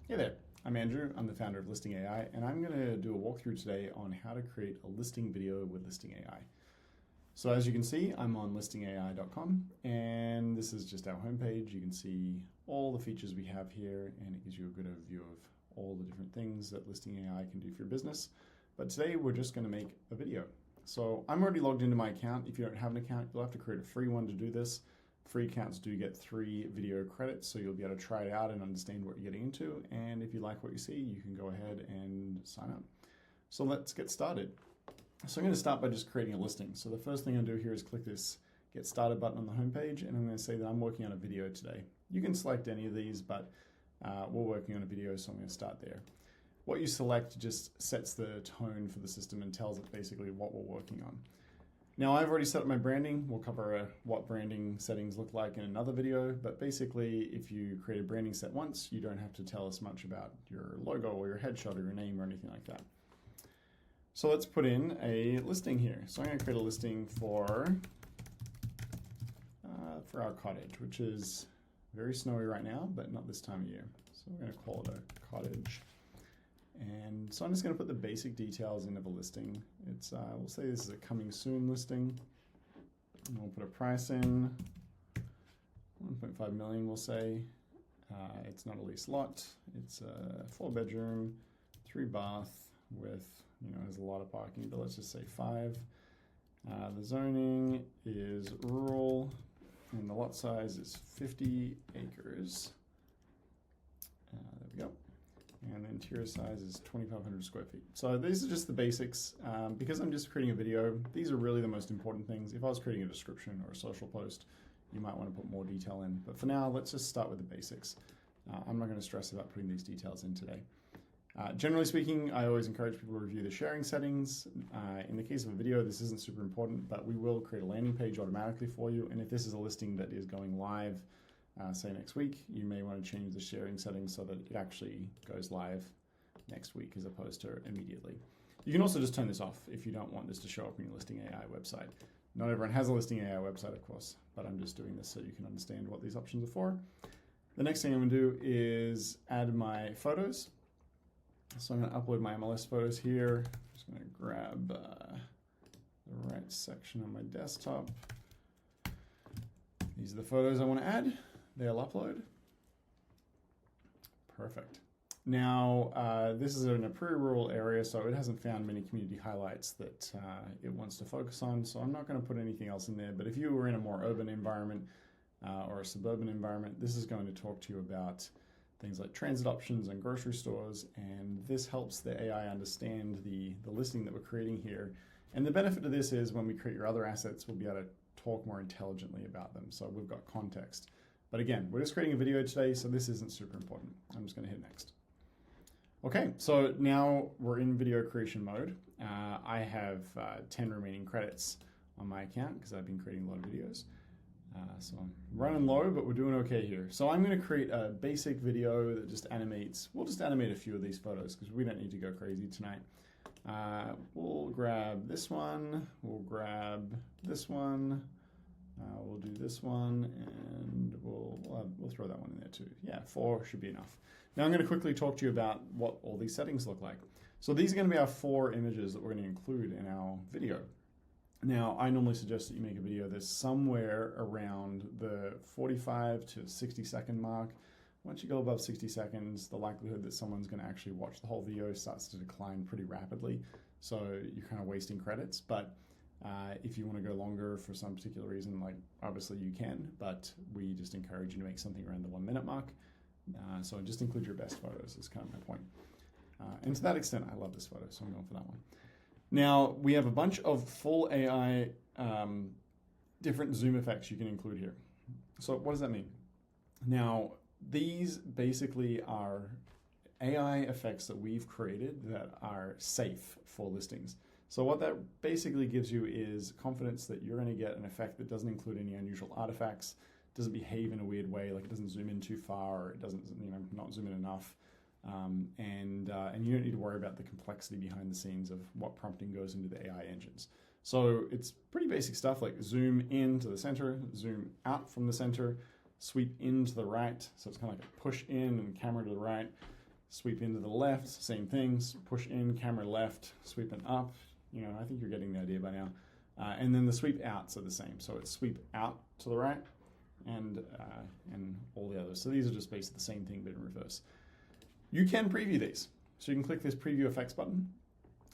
Hey there, I'm Andrew. I'm the founder of ListingAI, and I'm going to do a walkthrough today on how to create a listing video with ListingAI. So as you can see, I'm on listingai.com, and this is just our homepage. You can see all the features we have here, and it gives you a good overview of all the different things that ListingAI can do for your business. But today we're just going to make a video. So I'm already logged into my account. If you don't have an account, you'll have to create a free one to do this. Free accounts do get 3 video credits, so you'll be able to try it out and understand what you're getting into. And if you like what you see, you can go ahead and sign up. So let's get started. So I'm going to start by just creating a listing. So the first thing I'll do here is click this Get Started button on the homepage, and I'm going to say that I'm working on a video today. You can select any of these, but we're working on a video, so I'm going to start there. What you select just sets the tone for the system and tells it basically what we're working on. Now I've already set up my branding. We'll cover what branding settings look like in another video, but basically if you create a branding set once, you don't have to tell us much about your logo or your headshot or your name or anything like that. So let's put in a listing here. So I'm going to create a listing for our cottage, which is very snowy right now, but not this time of year. So we're going to call it a cottage. And so I'm just going to put the basic details into the listing. It's we'll say this is a coming soon listing. And we'll put a price in, 1.5 million we'll say. It's not a lease lot. It's a 4-bedroom, 3-bath with, there's a lot of parking, but let's just say 5. The zoning is rural, and the lot size is 50 acres. There we go. And the interior size is 2,500 square feet. So these are just the basics. Because I'm just creating a video, these are really the most important things. If I was creating a description or a social post, you might want to put more detail in. But for now, let's just start with the basics. I'm not going to stress about putting these details in today. Generally speaking, I always encourage people to review the sharing settings. In the case of a video, this isn't super important, but we will create a landing page automatically for you. And if this is a listing that is going live, say next week, you may want to change the sharing settings so that it actually goes live next week as opposed to immediately. You can also just turn this off if you don't want this to show up on your ListingAI website. Not everyone has a ListingAI website, of course, but I'm just doing this so you can understand what these options are for. The next thing I'm going to do is add my photos. So I'm going to upload my MLS photos here. I'm just going to grab the right section on my desktop. These are the photos I want to add. They'll upload. Perfect. Now, this is in a pretty rural area, so it hasn't found many community highlights that it wants to focus on, so I'm not going to put anything else in there. But if you were in a more urban environment or a suburban environment, this is going to talk to you about things like transit options and grocery stores, and this helps the AI understand the listing that we're creating here. And the benefit of this is when we create your other assets, we'll be able to talk more intelligently about them, so we've got context. But again, we're just creating a video today, so this isn't super important. I'm just going to hit next. Okay, so now we're in video creation mode. I have 10 remaining credits on my account because I've been creating a lot of videos. So I'm running low, but we're doing okay here. So I'm going to create a basic video that just animates. We'll just animate a few of these photos because we don't need to go crazy tonight. We'll grab this one. We'll grab this one. We'll do this one, and we'll throw that one in there too. Yeah, 4 should be enough. Now I'm going to quickly talk to you about what all these settings look like. So these are going to be our 4 images that we're going to include in our video. Now, I normally suggest that you make a video that's somewhere around the 45 to 60 second mark. Once you go above 60 seconds, the likelihood that someone's going to actually watch the whole video starts to decline pretty rapidly. So you're kind of wasting credits. But if you want to go longer for some particular reason, like obviously you can, but we just encourage you to make something around the 1 minute mark. So just include your best photos is kind of my point. And to that extent, I love this photo, so I'm going for that one. Now, we have a bunch of full AI different zoom effects you can include here. So what does that mean? Now, these basically are AI effects that we've created that are safe for listings. So what that basically gives you is confidence that you're going to get an effect that doesn't include any unusual artifacts, doesn't behave in a weird way, like it doesn't zoom in too far, or it doesn't, not zoom in enough. And you don't need to worry about the complexity behind the scenes of what prompting goes into the AI engines. So it's pretty basic stuff like zoom in to the center, zoom out from the center, sweep in to the right. So it's kind of like a push in and camera to the right. Sweep into the left, same things. Push in, camera left, sweeping up. You know, I think you're getting the idea by now. And then the sweep outs are the same. So it's sweep out to the right and all the others. So these are just basically the same thing but in reverse. You can preview these. So you can click this preview effects button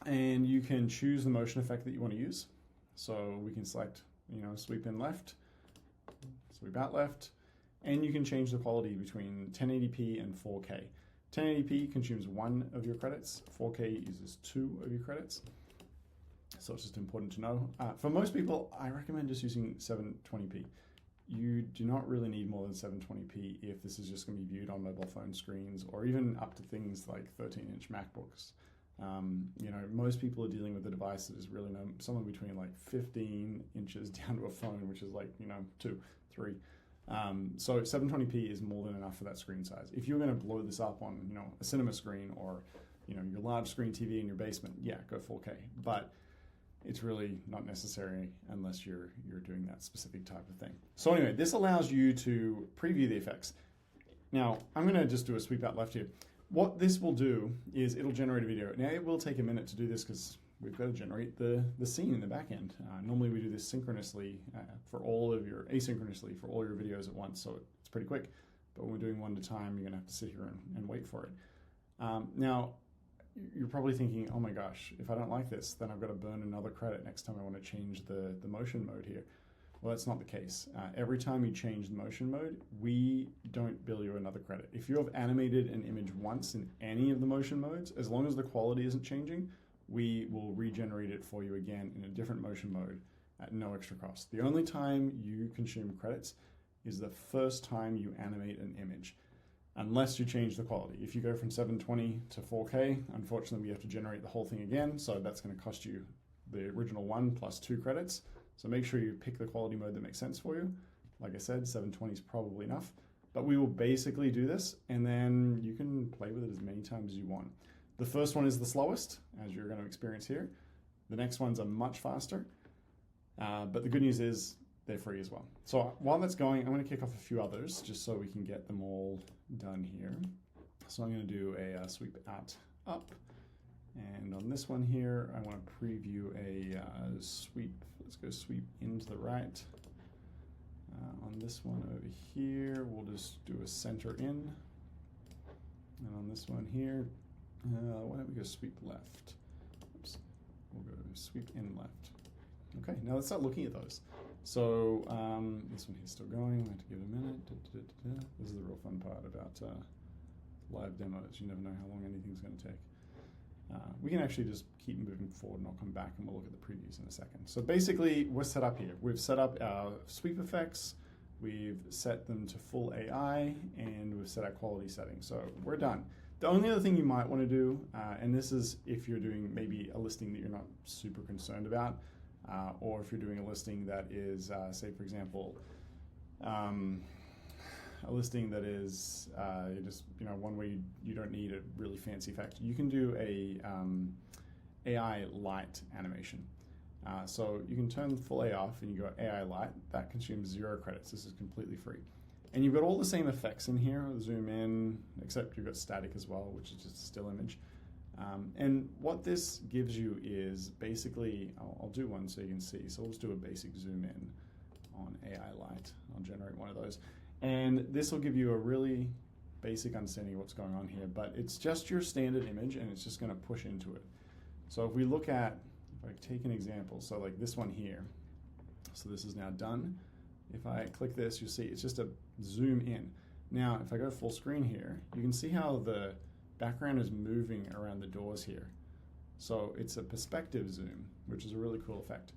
and you can choose the motion effect that you want to use. So we can select, you know, sweep in left, sweep out left, and you can change the quality between 1080p and 4K. 1080p consumes 1 of your credits, 4K uses 2 of your credits. So it's just important to know. For most people, I recommend just using 720p. You do not really need more than 720p if this is just going to be viewed on mobile phone screens or even up to things like 13-inch MacBooks. You know, most people are dealing with a device that is really somewhere between like 15 inches down to a phone, which is like, you know, 2, 3. So 720p is more than enough for that screen size. If you're going to blow this up on, you know, a cinema screen or, you know, your large screen TV in your basement, yeah, go 4K. But it's really not necessary unless you're doing that specific type of thing. So anyway, this allows you to preview the effects. Now, I'm going to just do a sweep out left here. What this will do is it'll generate a video. Now, it will take a minute to do this because we've got to generate the scene in the back end. Normally we do this synchronously asynchronously for all your videos at once, so it's pretty quick. But when we're doing one at a time, you're going to have to sit here and wait for it. Now, you're probably thinking, oh my gosh, if I don't like this, then I've got to burn another credit next time I want to change the motion mode here. Well, that's not the case. Every time you change the motion mode, we don't bill you another credit. If you have animated an image once in any of the motion modes, as long as the quality isn't changing, we will regenerate it for you again in a different motion mode at no extra cost. The only time you consume credits is the first time you animate an image, unless you change the quality. If you go from 720 to 4K, unfortunately we have to generate the whole thing again, so that's going to cost you the original 1 plus 2 credits. So make sure you pick the quality mode that makes sense for you. Like I said, 720 is probably enough, but we will basically do this and then you can play with it as many times as you want. The first one is the slowest, as you're going to experience here. The next ones are much faster, but the good news is they're free as well. So while that's going, I'm going to kick off a few others just so we can get them all done here. So I'm going to do a sweep out up. And on this one here, I want to preview a sweep. Let's go sweep into the right. On this one over here, we'll just do a center in. And on this one here, why don't we go sweep left? Oops. We'll go sweep in left. Okay, now let's start looking at those. So this one here's still going. I have to give it a minute. This is the real fun part about live demos. You never know how long anything's going to take. We can actually just keep moving forward and I'll come back and we'll look at the previews in a second. So basically we're set up here. We've set up our sweep effects, we've set them to full AI, and we've set our quality settings. So we're done. The only other thing you might want to do, and this is if you're doing maybe a listing that you're not super concerned about, or if you're doing a listing that is, say for example, a listing that is just, you know, one where you don't need a really fancy effect. You can do a AI light animation. So you can turn full AI off and you go AI light. That consumes 0 credits. This is completely free. And you've got all the same effects in here, zoom in, except you've got static as well, which is just a still image. And what this gives you is basically, I'll do one so you can see. So let's do a basic zoom in on AI light. I'll generate one of those. And this will give you a really basic understanding of what's going on here, but it's just your standard image and it's just going to push into it. So if we look at, if I take an example, so like this one here, so this is now done. If I click this, you'll see it's just a zoom in. Now, if I go full screen here, you can see how the background is moving around the doors here. So it's a perspective zoom, which is a really cool effect.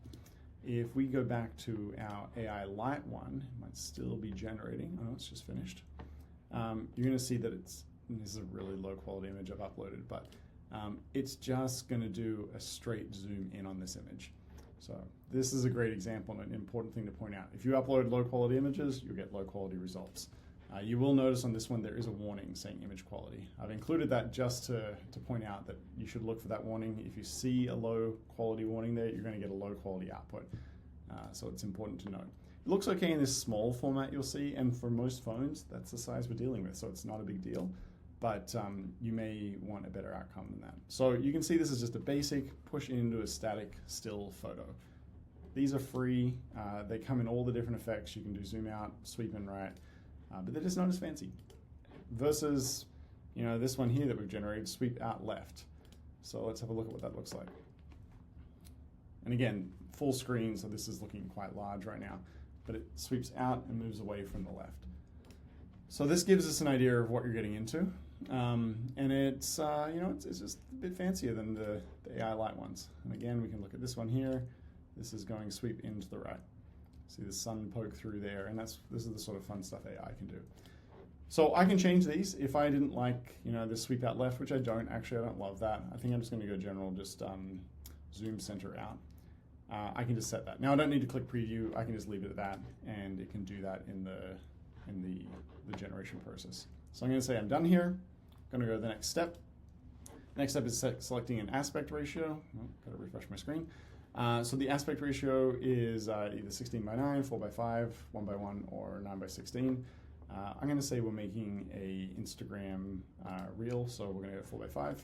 If we go back to our AI light one, it might still be generating. Oh, it's just finished. You're going to see that this is a really low quality image I've uploaded, but it's just going to do a straight zoom in on this image. So this is a great example and an important thing to point out. If you upload low quality images, you'll get low quality results. You will notice on this one there is a warning saying image quality. I've included that just to point out that you should look for that warning. If you see a low quality warning there, you're going to get a low quality output. So it's important to note. It looks okay in this small format you'll see, and for most phones, that's the size we're dealing with, so it's not a big deal. but you may want a better outcome than that. So you can see this is just a basic push into a static still photo. These are free. They come in all the different effects. You can do zoom out, sweep in right, but they're just not as fancy. Versus, this one here that we've generated, sweep out left. So let's have a look at what that looks like. And again, full screen, so this is looking quite large right now, but it sweeps out and moves away from the left. So this gives us an idea of what you're getting into. And it's, it's just a bit fancier than the AI light ones. And again, we can look at this one here. This is going sweep into the right. See the sun poke through there, and this is the sort of fun stuff AI can do. So I can change these if I didn't like, the sweep out left, which I don't. Actually, I don't love that. I think I'm just going to go general, just zoom center out. I can just set that. Now I don't need to click preview. I can just leave it at that, and it can do that in the generation process. So I'm going to say I'm done here. I'm going to go to the next step. Next step is selecting an aspect ratio. Oh, got to refresh my screen. So the aspect ratio is either 16:9, 4:5, 1:1, or 9:16. I'm going to say we're making a Instagram reel, so we're going to go 4:5.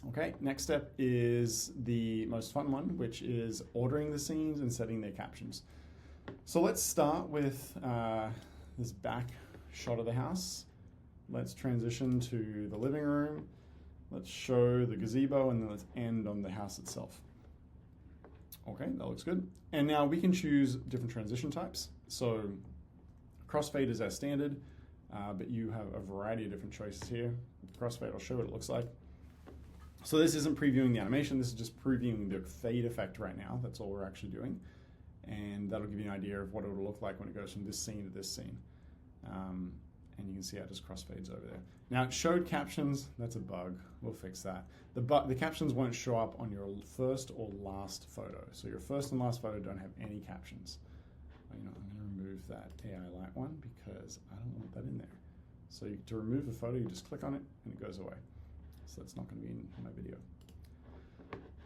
Okay, next step is the most fun one, which is ordering the scenes and setting their captions. So let's start with this back shot of the house. Let's transition to the living room. Let's show the gazebo, and then let's end on the house itself. Okay, that looks good. And now we can choose different transition types. So crossfade is our standard, but you have a variety of different choices here. Crossfade, I'll show what it looks like. So this isn't previewing the animation, this is just previewing the fade effect right now. That's all we're actually doing. And that'll give you an idea of what it will look like when it goes from this scene to this scene. And you can see how it just crossfades over there. Now it showed captions, that's a bug, we'll fix that. The captions won't show up on your first or last photo. So your first and last photo don't have any captions. I'm gonna remove that AI light one because I don't want that in there. So to remove the photo, you just click on it and it goes away. So that's not gonna be in my video.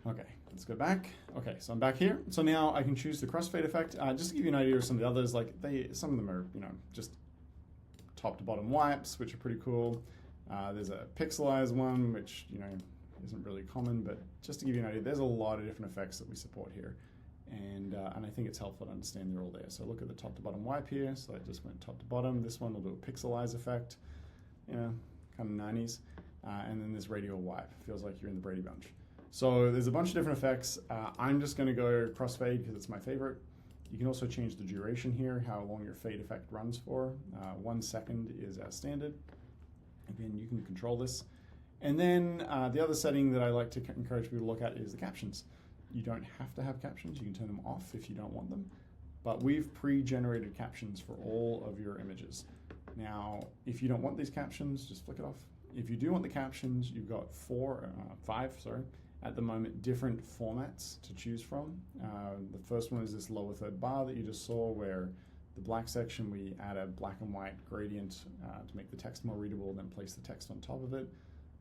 Okay, let's go back. Okay, so I'm back here. So now I can choose the crossfade effect. Just to give you an idea of some of the others, like some of them are, just top to bottom wipes, which are pretty cool. There's a pixelized one, which, isn't really common, but just to give you an idea, there's a lot of different effects that we support here. And I think it's helpful to understand they're all there. So look at the top to bottom wipe here. So I just went top to bottom. This one will do a pixelized effect, kind of 90s. And then this radial wipe. Feels like you're in the Brady Bunch. So there's a bunch of different effects. I'm just going to go crossfade because it's my favorite. You can also change the duration here, how long your fade effect runs for. 1 second is our standard. Again, you can control this. And then the other setting that I like to encourage people to look at is the captions. You don't have to have captions. You can turn them off if you don't want them. But we've pre-generated captions for all of your images. Now, if you don't want these captions, just flick it off. If you do want the captions, you've got five at the moment, different formats to choose from. The first one is this lower third bar that you just saw, where the black section, we add a black and white gradient to make the text more readable, then place the text on top of it.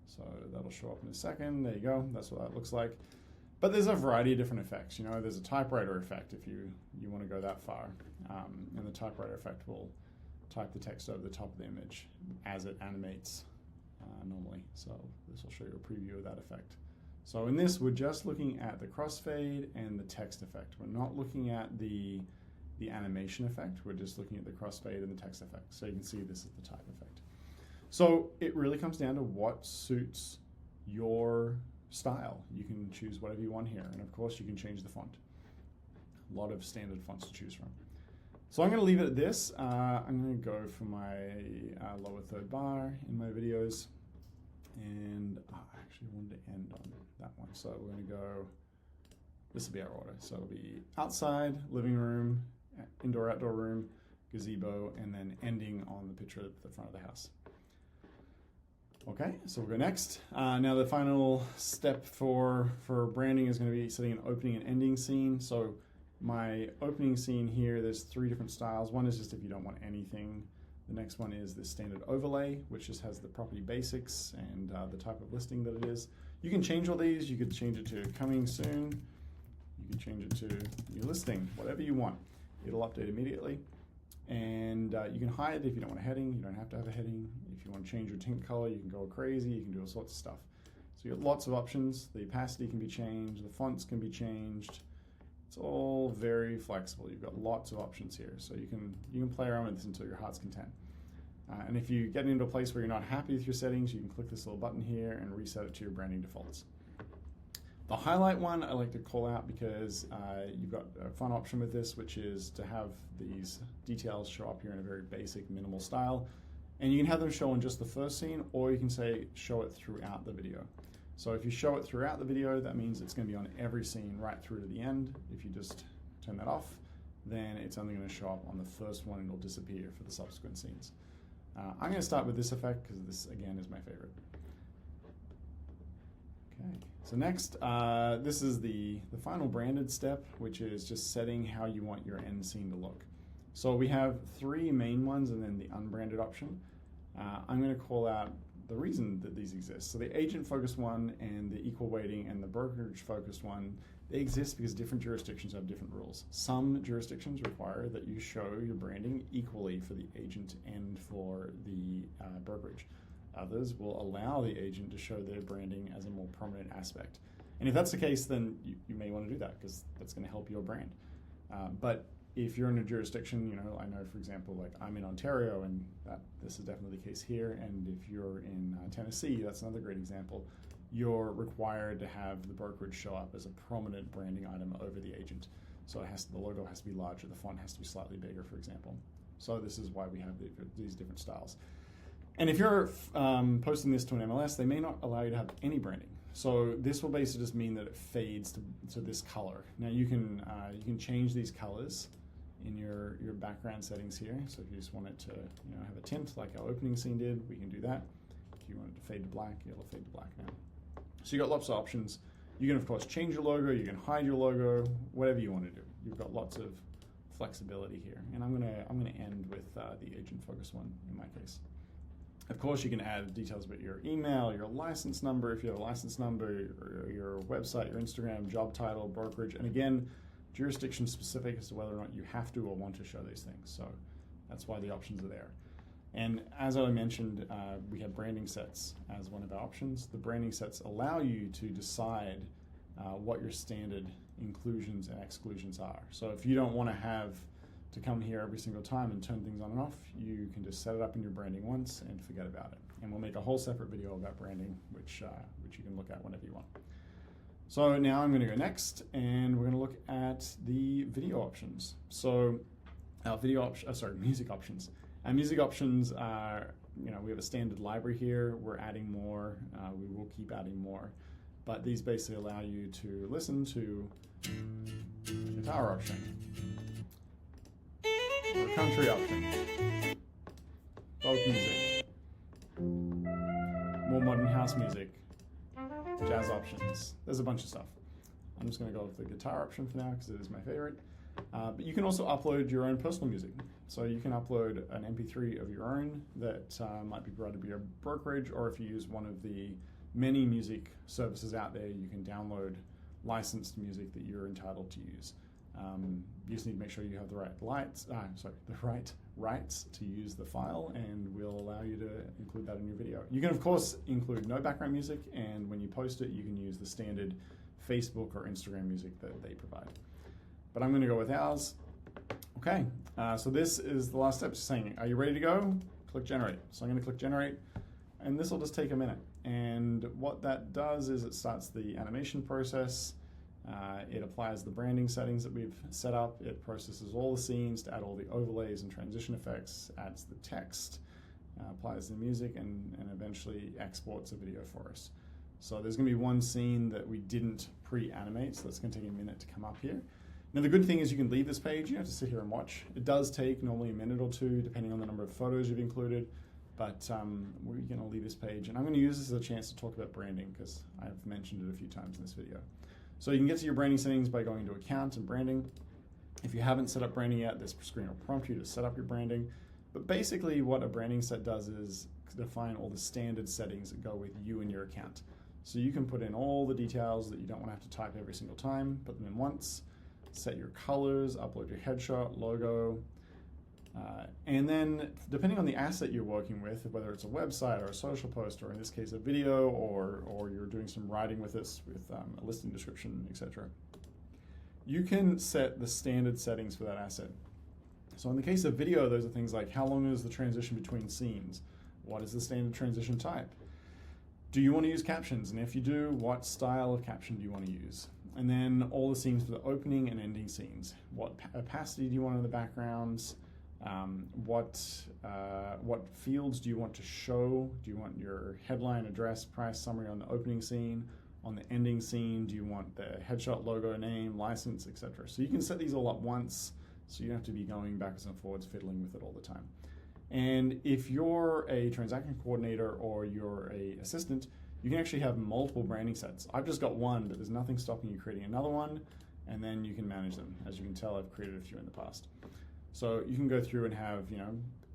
So that'll show up in a second. There you go. That's what that looks like. But there's a variety of different effects. There's a typewriter effect if you want to go that far. And the typewriter effect will type the text over the top of the image as it animates normally. So this will show you a preview of that effect. So in this, we're just looking at the crossfade and the text effect. We're not looking at the animation effect. We're just looking at the crossfade and the text effect. So you can see this is the type effect. So it really comes down to what suits your style. You can choose whatever you want here. And of course, you can change the font. A lot of standard fonts to choose from. So I'm going to leave it at this. I'm going to go for my lower third bar in my videos. And I actually wanted to end on that one. So we're going to go, this will be our order. So it'll be outside, living room, indoor, outdoor room, gazebo, and then ending on the picture at the front of the house. Okay, so we'll go next. Now the final step for branding is going to be setting an opening and ending scene. So my opening scene here, there's 3 different styles. One is just if you don't want anything. The next one is the standard overlay, which just has the property basics and the type of listing that it is. You can change all these. You could change it to coming soon. You can change it to new listing, whatever you want. It'll update immediately. And you can hide if you don't want a heading. You don't have to have a heading. If you want to change your tint color, you can go crazy. You can do all sorts of stuff. So you have lots of options. The opacity can be changed. The fonts can be changed. It's all very flexible. You've got lots of options here. So you can play around with this until your heart's content. And if you get into a place where you're not happy with your settings, you can click this little button here and reset it to your branding defaults. The highlight one I like to call out because you've got a fun option with this, which is to have these details show up here in a very basic, minimal style. And you can have them show on just the first scene, or you can say show it throughout the video. So if you show it throughout the video, that means it's going to be on every scene right through to the end. If you just turn that off, then it's only going to show up on the first one and it'll disappear for the subsequent scenes. I'm going to start with this effect because this, again, is my favorite. Okay, so next, this is the final branded step, which is just setting how you want your end scene to look. So we have 3 main ones and then the unbranded option. I'm going to call out the reason that these exist. So the agent-focused one and the equal weighting and the brokerage-focused one, they exist because different jurisdictions have different rules. Some jurisdictions require that you show your branding equally for the agent and for the brokerage. Others will allow the agent to show their branding as a more prominent aspect. And if that's the case, then you may want to do that because that's going to help your brand. But if you're in a jurisdiction, I know, for example, like I'm in Ontario, and this is definitely the case here. And if you're in Tennessee, that's another great example. You're required to have the brokerage show up as a prominent branding item over the agent. So the logo has to be larger, the font has to be slightly bigger, for example. So this is why we have these different styles. And if you're posting this to an MLS, they may not allow you to have any branding. So this will basically just mean that it fades to this color. Now you can change these colors in your background settings here. So if you just want it to have a tint like our opening scene did, we can do that. If you want it to fade to black, it'll fade to black now. So you've got lots of options. You can of course change your logo, you can hide your logo, whatever you want to do. You've got lots of flexibility here. And I'm gonna end with the agent focus one in my case. Of course, you can add details about your email, your license number, if you have a license number, your website, your Instagram, job title, brokerage, and again, jurisdiction specific as to whether or not you have to or want to show these things. So that's why the options are there. And as I mentioned, we have branding sets as one of our options. The branding sets allow you to decide what your standard inclusions and exclusions are. So if you don't want to have to come here every single time and turn things on and off, you can just set it up in your branding once and forget about it. And we'll make a whole separate video about branding, which you can look at whenever you want. So now I'm going to go next, and we're going to look at the video options. So our music options. Our music options are, we have a standard library here. We're adding more. We will keep adding more. But these basically allow you to listen to a guitar option, or a country option, folk music, more modern house music, jazz options. There's a bunch of stuff. I'm just going to go with the guitar option for now because it is my favorite. But you can also upload your own personal music. So you can upload an MP3 of your own that might be provided by your brokerage, or if you use one of the many music services out there, you can download licensed music that you're entitled to use. You just need to make sure you have the right rights to use the file, and we'll allow you to include that in your video. You can of course include no background music, and when you post it, you can use the standard Facebook or Instagram music that they provide. But I'm going to go with ours. Okay, so this is the last step. It's saying, are you ready to go? Click generate. So I'm going to click generate, and this will just take a minute. And what that does is it starts the animation process. It applies the branding settings that we've set up. It processes all the scenes to add all the overlays and transition effects, adds the text, applies the music, and eventually exports a video for us. So there's going to be one scene that we didn't pre-animate, so it's going to take a minute to come up here. Now the good thing is you can leave this page. You don't have to sit here and watch. It does take normally a minute or two, depending on the number of photos you've included. But we're going to leave this page, and I'm going to use this as a chance to talk about branding because I've mentioned it a few times in this video. So you can get to your branding settings by going to Account and Branding. If you haven't set up branding yet, this screen will prompt you to set up your branding. But basically what a branding set does is define all the standard settings that go with you and your account. So you can put in all the details that you don't want to have to type every single time, put them in once, set your colors, upload your headshot, logo, And then depending on the asset you're working with, whether it's a website or a social post, or in this case a video, or you're doing some writing with this with a listing description, etc., you can set the standard settings for that asset. So in the case of video, those are things like how long is the transition between scenes? What is the standard transition type? Do you want to use captions? And if you do, what style of caption do you want to use? And then all the scenes for the opening and ending scenes. What opacity do you want in the backgrounds? What fields do you want to show? Do you want your headline, address, price, summary on the opening scene? On the ending scene, do you want the headshot, logo, name, license, etc.? So you can set these all up once, so you don't have to be going backwards and forwards fiddling with it all the time. And if you're a transaction coordinator or you're an assistant, you can actually have multiple branding sets. I've just got one, but there's nothing stopping you creating another one, and then you can manage them. As you can tell, I've created a few in the past. So you can go through and have,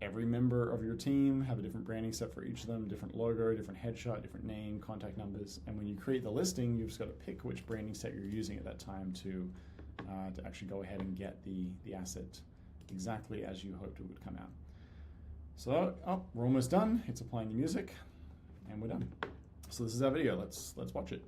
every member of your team have a different branding set for each of them, different logo, different headshot, different name, contact numbers. And when you create the listing, you've just got to pick which branding set you're using at that time to actually go ahead and get the asset exactly as you hoped it would come out. So, we're almost done. It's applying the music, and we're done. So this is our video. Let's watch it.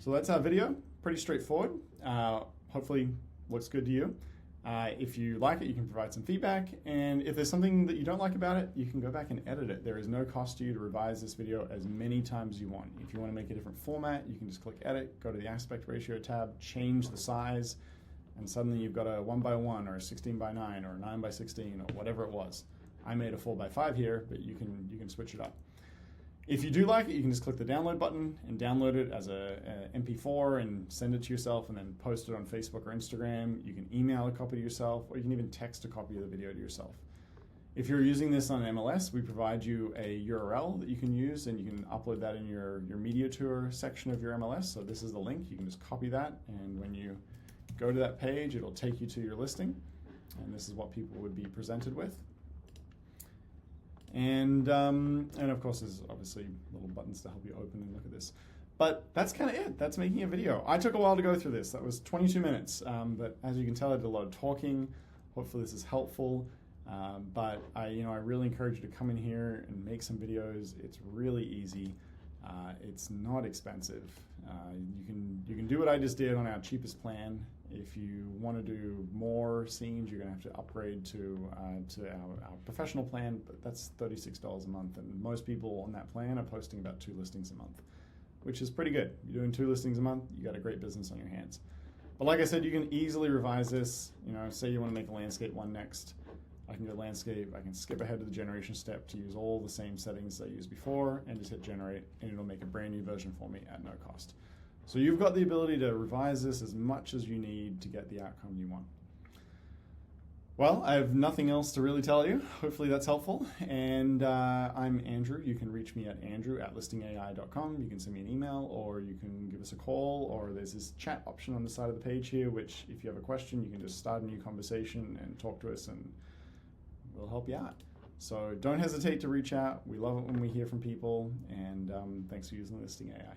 So that's our video. Pretty straightforward. Hopefully looks good to you. If you like it, you can provide some feedback, and if there's something that you don't like about it, you can go back and edit it. There is no cost to you to revise this video as many times as you want. If you want to make a different format, you can just click edit, go to the aspect ratio tab, change the size, and suddenly you've got a 1:1 or a 16:9 or a 9:16 or whatever it was. I made a 4:5 here, but you can switch it up. If you do like it, you can just click the download button and download it as a MP4 and send it to yourself, and then post it on Facebook or Instagram. You can email a copy to yourself, or you can even text a copy of the video to yourself. If you're using this on MLS, we provide you a URL that you can use, and you can upload that in your media tour section of your MLS. So this is the link. You can just copy that, and when you go to that page, it'll take you to your listing, and this is what people would be presented with. And of course, there's obviously little buttons to help you open and look at this. But that's kind of it. That's making a video. I took a while to go through this. That was 22 minutes. But as you can tell, I did a lot of talking. Hopefully this is helpful. But I really encourage you to come in here and make some videos. It's really easy. It's not expensive. You can do what I just did on our cheapest plan. If you want to do more scenes, you're going to have to upgrade to our professional plan, but that's $36 a month, and most people on that plan are posting about 2 listings a month, which is pretty good. You're doing 2 listings a month, you got a great business on your hands. But like I said, you can easily revise this. Say you want to make a landscape one next. I can go landscape, I can skip ahead to the generation step to use all the same settings I used before and just hit generate, and it'll make a brand new version for me at no cost. So you've got the ability to revise this as much as you need to get the outcome you want. Well, I have nothing else to really tell you. Hopefully that's helpful. And I'm Andrew. You can reach me at andrew@listingai.com. You can send me an email, or you can give us a call, or there's this chat option on the side of the page here, which if you have a question, you can just start a new conversation and talk to us, and we'll help you out. So don't hesitate to reach out. We love it when we hear from people, and thanks for using Listing AI.